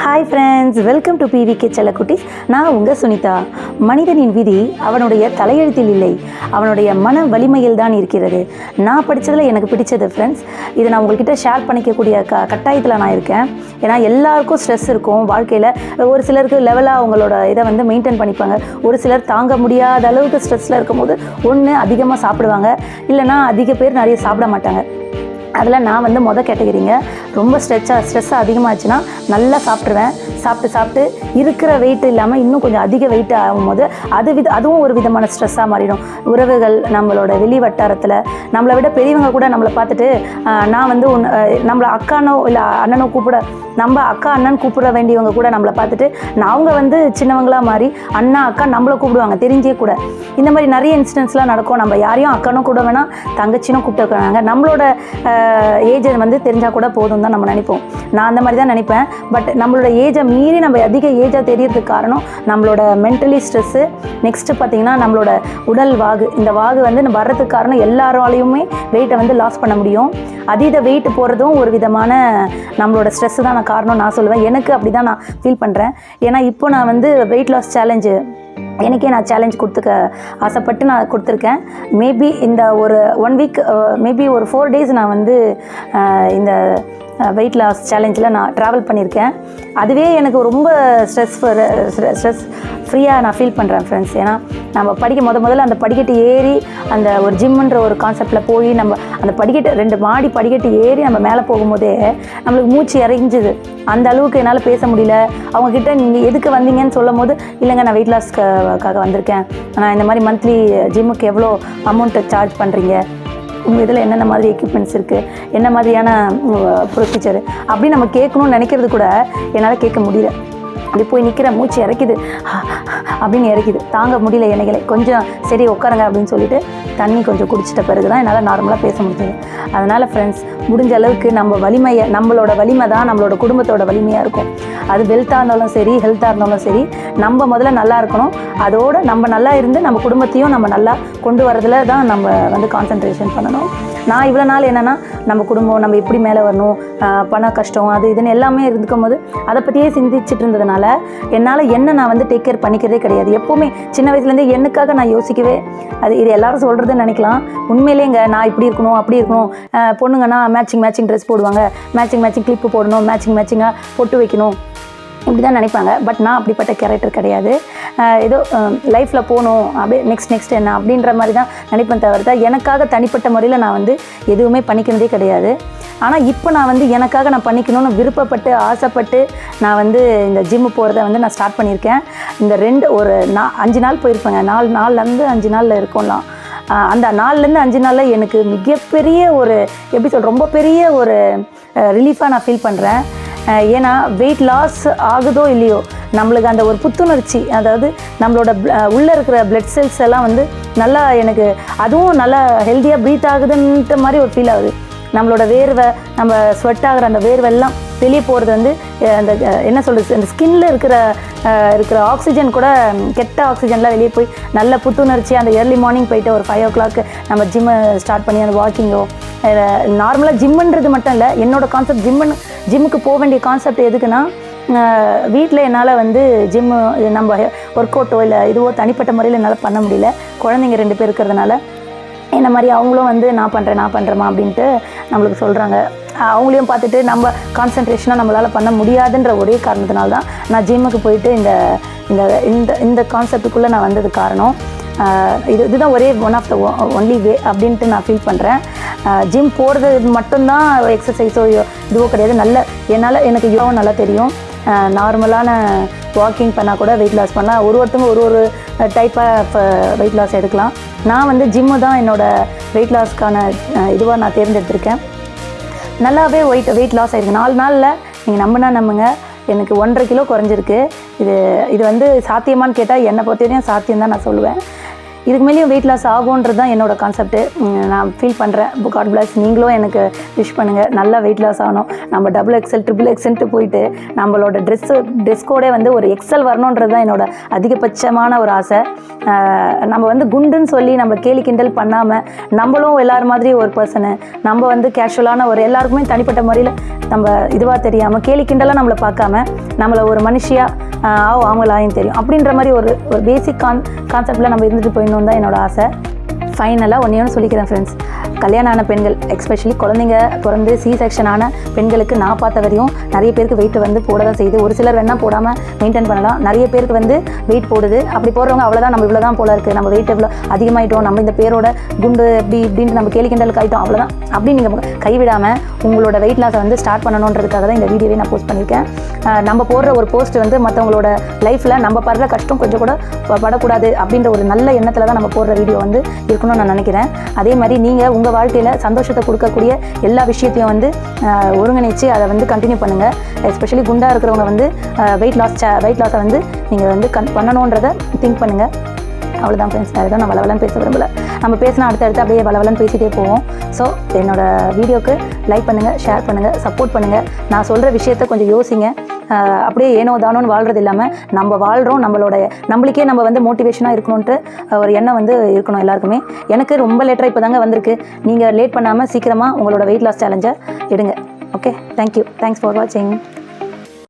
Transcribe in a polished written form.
Hi friends, welcome to PVK செல்லக்குட்டீஸ். நான் உங்கள் சுனிதா. மனிதனின் விதி அவனுடைய தலையெழுத்தில் இல்லை, அவனுடைய மன வலிமையில் தான் இருக்கிறது. நான் படித்ததில் எனக்கு பிடிச்சது ஃப்ரெண்ட்ஸ், இதை நான் உங்கள்கிட்ட ஷேர் பண்ணிக்கக்கூடிய கட்டாயத்தில் நான் இருக்கேன். ஏன்னா எல்லாருக்கும் ஸ்ட்ரெஸ் இருக்கும் வாழ்க்கையில். ஒரு சிலருக்கு லெவலாக அவங்களோட இதை மெயின்டைன் பண்ணிப்பாங்க. ஒரு சிலர் தாங்க முடியாத அளவுக்கு ஸ்ட்ரெஸ்ஸில் இருக்கும்போது ஒன்று அதிகமாக சாப்பிடுவாங்க, இல்லைனா அதிக பேர் நிறைய சாப்பிட மாட்டாங்க. அதில் நான் கேட்டகரிங்க. ரொம்ப ஸ்ட்ரெஸ் அதிகமாகச்சுன்னா நல்லா சாப்பிட்ருவேன். சாப்பிட்டு இருக்கிற வெயிட் இல்லாமல் இன்னும் கொஞ்சம் அதிக வெயிட் ஆகும்போது அதுவும் ஒரு விதமான ஸ்ட்ரெஸ்ஸாக மாறிடும். உறவுகள், நம்மளோட வெளி வட்டாரத்தில் நம்மளை விட பெரியவங்க கூட நம்மளை பார்த்துட்டு நான் நம்மளை அக்கானோ இல்லை அண்ணனோ நம்ம அக்கா அண்ணன் கூப்பிட வேண்டியவங்க கூட நம்மளை பார்த்துட்டு அவங்க சின்னவங்களாக மாறி அண்ணா அக்கா நம்மளை கூப்பிடுவாங்க தெரிஞ்சே கூட. இந்த மாதிரி நிறைய இன்சிடென்ட்ஸ்லாம் நடக்கும். நம்ம யாரையும் அக்கானும் கூட வேணாம், தங்கச்சினும் கூப்பிட்டுருக்காங்க. நம்மளோட ஏஜை தெரிஞ்சால் கூட போதும் தான் நம்ம நினைப்போம். நான் அந்த மாதிரி தான் நினைப்பேன். பட் நம்மளோட ஏஜை மீறி நம்ம அதிக ஏஜாக தெரியறதுக்கு காரணம் நம்மளோட மென்டலி ஸ்ட்ரெஸ்ஸு. நெக்ஸ்ட்டு பார்த்திங்கன்னா நம்மளோட உடல் வாகு. இந்த வாகு வர்றதுக்கு காரணம் எல்லாராலையுமே வெயிட்டை லாஸ் பண்ண முடியும். அதீத வெயிட் போகிறதும் ஒரு விதமான நம்மளோட ஸ்ட்ரெஸ்ஸு தான் நான் காரணம் நான் சொல்லுவேன். எனக்கு அப்படி தான் நான் ஃபீல் பண்ணுறேன். ஏன்னா இப்போ நான் வெயிட் லாஸ் சேலஞ்சு எனக்கே நான் சேலஞ்ச் ஆசைப்பட்டு நான் கொடுத்துருக்கேன். மேபி இந்த ஒரு 1 வீக், மேபி ஒரு 4 days நான் இந்த வெயிட் லாஸ் சேலஞ்சில் நான் ட்ராவல் பண்ணியிருக்கேன். அதுவே எனக்கு ரொம்ப ஸ்ட்ரெஸ் ஃப்ரீயாக நான் ஃபீல் பண்ணுறேன் ஃப்ரெண்ட்ஸ். ஏன்னா நம்ம முதல்ல அந்த படிக்கட்டு ஏறி அந்த ஒரு ஜிம்முன்ற ஒரு கான்செப்டில் போய் நம்ம அந்த படிக்கட்டு 2 மாடி படிக்கட்டு ஏறி நம்ம மேலே போகும்போதே நம்மளுக்கு மூச்சு இறங்கிஞ்சுது. அந்த அளவுக்கு என்னால் பேச முடியல. அவங்கக்கிட்ட நீங்கள் எதுக்கு வந்தீங்கன்னு சொல்லும் போது, இல்லைங்க நான் வெயிட் லாஸ்க்காக வந்திருக்கேன், நான் இந்த மாதிரி மந்த்லி ஜிம்முக்கு எவ்வளோ அமௌண்ட்டு சார்ஜ் பண்ணுறீங்க, உங்கள் இதில் என்னென்ன மாதிரி எக்யூப்மெண்ட்ஸ் இருக்குது, என்ன மாதிரியான ப்ரொசீஜர் அப்படி நம்ம கேட்கணும்னு நினைக்கிறது கூட என்னால் கேட்க முடியல. அப்படி போய் நிற்கிற, மூச்சு இறக்குது, அப்படின்னு இறக்குது, தாங்க முடியல எண்ணெய்களை. கொஞ்சம் சரி உட்காருங்க அப்படின்னு சொல்லிட்டு தண்ணி கொஞ்சம் குடிச்சிட்ட பிறகு தான் என்னால் நார்மலாக பேச முடிஞ்சது. அதனால் ஃப்ரெண்ட்ஸ், முடிஞ்ச அளவுக்கு நம்மளோட வலிமை தான் நம்மளோட குடும்பத்தோட வலிமையாக இருக்கும். அது வெல்த்தாக இருந்தாலும் சரி, ஹெல்த்தாக இருந்தாலும் சரி, நம்ம முதல்ல நல்லா இருக்கணும். அதோடு நம்ம நல்லா இருந்து நம்ம குடும்பத்தையும் நம்ம நல்லா கொண்டு வரதில் தான் நம்ம கான்சன்ட்ரேஷன் பண்ணணும். நான் இவ்வளோ நாள் என்னென்னா நம்ம குடும்பம் நம்ம எப்படி மேலே வரணும், பண கஷ்டம் அது இதுன்னு எல்லாமே இருந்துக்கும் போது அதை பற்றியே சிந்திச்சுட்டு இருந்ததுனால என்னால் நான் டேக் கேர் பண்ணிக்கிறதே கிடையாது. எப்போவுமே சின்ன வயசுலேருந்தே எனக்காக நான் யோசிக்கவே, இது எல்லாரும் சொல்கிறதுன்னு நினைக்கலாம். உண்மையிலேங்க நான் இப்படி இருக்கணும் அப்படி இருக்கணும். பொண்ணுங்கன்னா மேட்சிங் ட்ரெஸ் போடுவாங்க, மேட்சிங் கிளிப்பு போடணும், மேட்சிங்காக பொட்டு வைக்கணும், இப்படி தான் நினைப்பாங்க. பட் நான் அப்படிப்பட்ட கேரக்டர் கிடையாது. ஏதோ லைஃப்பில் போகணும், அப்படியே நெக்ஸ்ட் என்ன அப்படின்ற மாதிரி தான் நினைப்பேன். தவிர்த்து எனக்காக தனிப்பட்ட முறையில் நான் எதுவுமே பண்ணிக்கிறதே கிடையாது. ஆனால் இப்போ நான் எனக்காக நான் பண்ணிக்கணும்னு விருப்பப்பட்டு ஆசைப்பட்டு நான் இந்த ஜிம்மு போகிறத நான் ஸ்டார்ட் பண்ணியிருக்கேன். இந்த 5 நாள் போயிருப்பேங்க. 4 நாள்லேருந்து 5 நாளில் இருக்கோம்லாம். அந்த 4லேருந்து 5 நாளில் எனக்கு மிகப்பெரிய ஒரு ரொம்ப பெரிய ஒரு ரிலீஃபாக நான் ஃபீல் பண்ணுறேன். ஏன்னா வெயிட் லாஸ் ஆகுதோ இல்லையோ, நம்மளுக்கு அந்த ஒரு புத்துணர்ச்சி, அதாவது நம்மளோட உள்ளே இருக்கிற பிளட் செல்ஸ் எல்லாம் நல்லா எனக்கு அதுவும் நல்லா ஹெல்த்தியாக ப்ரீத் ஆகுதுன்ற மாதிரி ஒரு ஃபீல் ஆகுது. நம்மளோட வேர்வை, நம்ம ஸ்வெட் ஆகிற அந்த வேர்வெல்லாம் வெளியே போகிறது அந்த என்ன சொல்கிறது, அந்த ஸ்கின்னில் இருக்கிற ஆக்சிஜன் கூட, கெட்ட ஆக்சிஜன்லாம் வெளியே போய் நல்ல புத்துணர்ச்சி. அந்த ஏர்லி மார்னிங் போயிட்டு ஒரு 5 o'clock நம்ம ஜிம்மை ஸ்டார்ட் பண்ணி அந்த வாக்கிங்கோ, நார்மலாக ஜிம்முன்றது மட்டும் இல்லை, என்னோடய கான்செப்ட் ஜிம்முக்கு போக வேண்டிய கான்செப்ட் எதுக்குன்னா, வீட்டில் என்னால் ஜிம்மு நம்ம ஒர்க் அவுட்டோ இல்லை இதுவோ தனிப்பட்ட முறையில் என்னால் பண்ண முடியல. குழந்தைங்க 2 பேர் இருக்கிறதுனால என்ன மாதிரி அவங்களும் நான் பண்ணுறேம்மா அப்படின்ட்டு நம்மளுக்கு சொல்கிறாங்க. அவங்களையும் பார்த்துட்டு நம்ம கான்சன்ட்ரேஷனாக நம்மளால் பண்ண முடியாதுன்ற ஒரே காரணத்தினால தான் நான் ஜிம்முக்கு போயிட்டு இந்த கான்செப்டுக்குள்ளே நான் வந்தது காரணம். இதுதான் one of the only way அப்படின்ட்டு நான் ஃபீல் பண்ணுறேன். ஜிம் போகிறது மட்டும்தான் எக்ஸசைஸோ இதுவோ கிடையாது. எனக்கு யோகாவும் நல்லா தெரியும். நார்மலான வாக்கிங் பண்ணால் கூட வெயிட் லாஸ் பண்ணலாம். ஒருத்தவங்க ஒரு டைப்பாக வெயிட் லாஸ் எடுக்கலாம். நான் ஜிம்மு தான் என்னோடய வெயிட் லாஸ்க்கான இதுவாக நான் தேர்ந்தெடுத்திருக்கேன். நல்லாவே வெயிட் லாஸ் ஆகிருக்கு. 4 நாளில் நீங்கள் நம்புங்க, எனக்கு 1.5 கிலோ குறைஞ்சிருக்கு. இது சாத்தியமானு கேட்டால் என்னை பொறுத்தவரையும் சாத்தியம் தான் நான் சொல்லுவேன். இதுக்கு மேலேயும் வெயிட் லாஸ் ஆகுன்றது தான் என்னோடய கான்செப்ட்டு. நான் ஃபீல் பண்ணுறேன். God bless. நீங்களும் எனக்கு விஷ் பண்ணுங்கள், நல்லா வெயிட் லாஸ் ஆகணும். நம்ம XXL XXXன்ட்டு போயிட்டு நம்மளோட ட்ரெஸ் கோடே வந்து ஒரு எக்ஸல் வரணுன்றது தான் என்னோட அதிகபட்சமான ஒரு ஆசை. நம்ம வந்து குண்டுன்னு சொல்லி நம்ம கேலி கிண்டல் பண்ணாமல் நம்மளும் எல்லார் மாதிரி ஒரு பர்சனு, நம்ம வந்து கேஷுவலான ஒரு எல்லாருக்குமே தனிப்பட்ட முறையில் நம்ம இதுவாக தெரியாமல் கேலி கிண்டலாக நம்மளை பார்க்காம நம்மளை ஒரு மனுஷியாக அவங்களாயும் தெரியும் அப்படின்ற மாதிரி ஒரு பேசிக் கான்செப்டில் நம்ம இருந்துட்டு போயிடணும் தான் என்னோடய ஆசை. ஃபைனலாக ஒன்று சொல்லிக்கிறேன் ஃப்ரெண்ட்ஸ், கல்யாணம் ஆன பெண்கள் எக்ஸ்பெஷலி குழந்தைங்க பிறந்து செக்ஷன் ஆன பெண்களுக்கு நான் பார்த்த வரையும் நிறைய பேருக்கு வெயிட் வந்து போட தான் செய்யுது. ஒரு சிலர் வேணால் போடாமல் மெயின்டைன் பண்ணலாம். நிறைய பேருக்கு வந்து வெயிட் போடுது. அப்படி போடுறவங்க அவ்வளோதான், நம்ம இவ்வளோ தான் போல இருக்குது, நம்ம வெயிட் எவ்வளோ அதிகமாகிட்டோம், நம்ம இந்த பேரோட குண்டு இப்படின்ட்டு நம்ம கேலி கிண்டலுக்கு ஆகிட்டோம், அவ்வளோதான் அப்படின்னு நீங்கள் கைவிடாமல் உங்களோட வெயிட் லாஸை வந்து ஸ்டார்ட் பண்ணணுன்றதுக்காக தான் இந்த வீடியோவை நான் போஸ்ட் பண்ணியிருக்கேன். நம்ம போடுற ஒரு போஸ்ட் வந்து மற்றவங்களோட லைஃப்பில் நம்ம படுற கஷ்டம் கொஞ்சம் கூட படக்கூடாது அப்படின்ற ஒரு நல்ல எண்ணத்தில் தான் நம்ம போடுற வீடியோ வந்து இருக்கணும்னு நான் நினைக்கிறேன். அதே மாதிரி நீங்கள் உங்கள் வாழ்க்கையில் சந்தோஷத்தை கொடுக்கக்கூடிய எல்லா விஷயத்தையும் வந்து ஒருங்கிணைச்சு அதை வந்து கண்டினியூ பண்ணுங்கள். எஸ்பெஷலி குண்டாக இருக்கிறவங்க வந்து வெயிட் லாஸை வந்து நீங்கள் வந்து பண்ணணுன்றதை திங்க் பண்ணுங்கள். அவ்வளோதான் ஃப்ரெண்ட்ஸ். அதுதான் நான் வளவலன்னு பேச விரும்பலை. நம்ம பேசினா அடுத்தடுத்து அப்படியே வளவலன்னு பேசிகிட்டே போவோம். ஸோ என்னோடய வீடியோக்கு லைக் பண்ணுங்கள், ஷேர் பண்ணுங்கள், சப்போர்ட் பண்ணுங்கள். நான் சொல்கிற விஷயத்த கொஞ்சம் யோசிங்க. அப்படியே ஏனோ தானோன்னு வாழ்கிறது இல்லாமல் நம்ம வாழ்கிறோம், நம்மளுக்கே நம்ம வந்து மோட்டிவேஷனாக இருக்கணுன்ட்டு ஒரு எண்ணம் வந்து இருக்கணும் எல்லாருக்குமே. எனக்கு ரொம்ப லேட்டராக இப்போ தாங்க வந்திருக்கு. நீங்கள் லேட் பண்ணாமல் சீக்கிரமாக உங்களோட வெயிட் லாஸ் சேலஞ்சை எடுங்க. Okay, thank you. தேங்க்ஸ் ஃபார் வாட்சிங்.